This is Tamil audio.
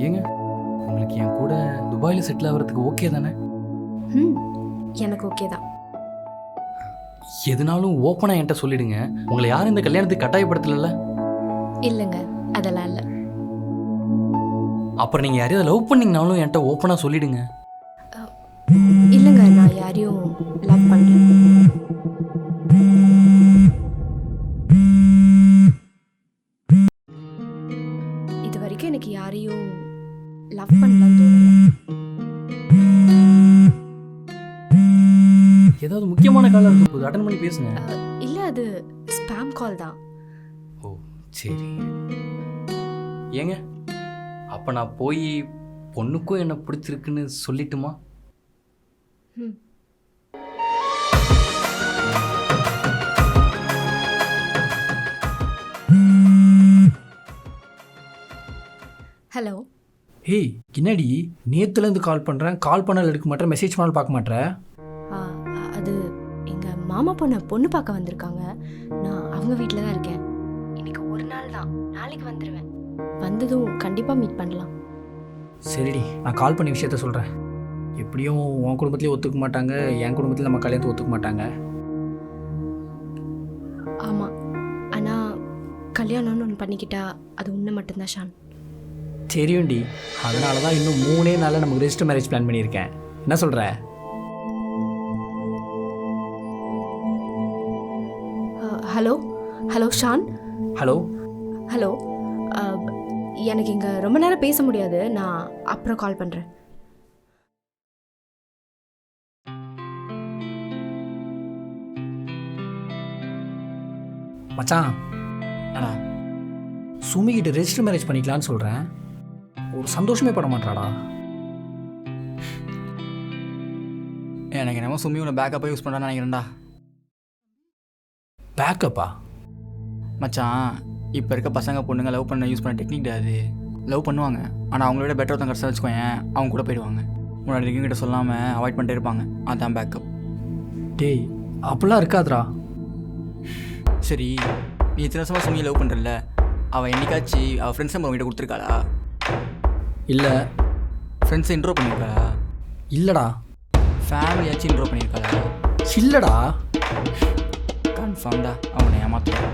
ஏங்க உங்களுக்கு என் கூட துபாயில் செட்டில் ஆகிறதுக்கு ஓகே தானே? ம் எனக்கு ஓகே தான். எதுனாலும் ஓப்பனாக என்கிட்ட சொல்லிடுங்க. உங்களை யாரும் இந்த கல்யாணத்துக்கு கட்டாயப்படுத்தல. இல்லைங்க, அதெல்லாம் இல்லை. அப்புறம் நீங்கள் யாரையாவது லவ் பண்ணிங்கனாலும் என்கிட்ட ஓப்பனாக சொல்லிடுங்க. இல்லைங்க, நான் யாரையும் லவ் பண்ணல. இது வரைக்கும் எனக்கு யாரையும் லவ் பண்ணலான்னு தோணல. ஏதாவது முக்கியமான கால் இருக்கும் போது அட்டன் பண்ணி பேசுங்க. இல்லை, அது ஸ்பேம் கால் தான். ஓ சரி. ஏங்க அப்போ நான் போய் பொண்ணுக்கும் என்ன பிடிச்சிருக்குன்னு சொல்லிட்டுமா? ம் ஹலோ. ஏய் கின்னாடி நேற்றுலேருந்து கால் பண்ணுறேன், கால் பண்ணால் எடுக்க மாட்டேன், மெசேஜ் பண்ணாலும் பார்க்க மாட்டேன். அது எங்கள் மாமா பொண்ணு பார்க்க வந்திருக்காங்க. நான் அவங்க வீட்டில் தான் இருக்கேன். இன்னைக்கு ஒரு நாள் தான், நாளைக்கு வந்துடுவேன். வந்ததும் கண்டிப்பாக மீட் பண்ணலாம். சரிடி, நான் கால் பண்ணி விஷயத்த சொல்கிறேன். எப்படியும் உன் குடும்பத்துலேயும் ஒத்துக்க மாட்டாங்க, என் குடும்பத்தில் நம்ம கல்யாணத்தை ஒத்துக்க மாட்டாங்க. ஆமாம், ஆனால் கல்யாணம்னு ஒன்று பண்ணிக்கிட்டா அது உன்னை மட்டும்தான் ஷான். தெரியும்டி, அதனால தான் இன்னும் 3 நாளில் நமக்கு ரெஜிஸ்டர் மேரேஜ் பிளான் பண்ணியிருக்கேன். என்ன சொல்கிற? Hello hello Shaan. Hello hello. எனக்கு இங்கே ரொம்ப நேரம் பேச முடியாது, நான் அப்புறம் கால் பண்ணுறேன். மச்சான், அண்ணா சுமிகிட்ட ரெஜிஸ்டர் மேரேஜ் பண்ணிக்கலான்னு சொல்கிறேன். ஒரு சந்தோஷமே பட மாட்டாடா. எனக்கு என்னமோ சும்மி உன்னை பேக்கப்பாக யூஸ் பண்ணுறான்னு நினைக்கிறேன்டா. பேக்கப்பா? மச்சான், இப்போ இருக்க பசங்க பொண்ணுங்க லவ் பண்ண யூஸ் பண்ண டெக்னிக் அது. லவ் பண்ணுவாங்க, ஆனால் அவங்கள விட பெட்டர் ஒருத்தன் கிடச்சா வச்சுக்கோங்க, அவங்க கூட போயிடுவாங்க. முன்னாடி இருக்கவங்கிட்ட சொல்லாமல் அவாய்ட் பண்ணிட்டே இருப்பாங்க. அதுதான் பேக்கப். டேய் அப்படிலாம் இருக்காதுடா. சரி, நீ இத்தனை வருஷமாக சும்மியை லவ் பண்ணுறல, அவள் என்னைக்காச்சு அவள் ஃப்ரெண்ட்ஸ் நம்பர் உங்ககிட்ட கொடுத்துருக்காளா? இல்லை. ஃப்ரெண்ட்ஸை இன்ட்ரோ பண்ணியிருக்காளா? இல்லைடா. ஃபேமிலியாச்சும் இன்ட்ரோ பண்ணியிருக்காளா? இல்லைடா. கன்ஃபார்ம்டா அவனை ஏமாத்துறான்.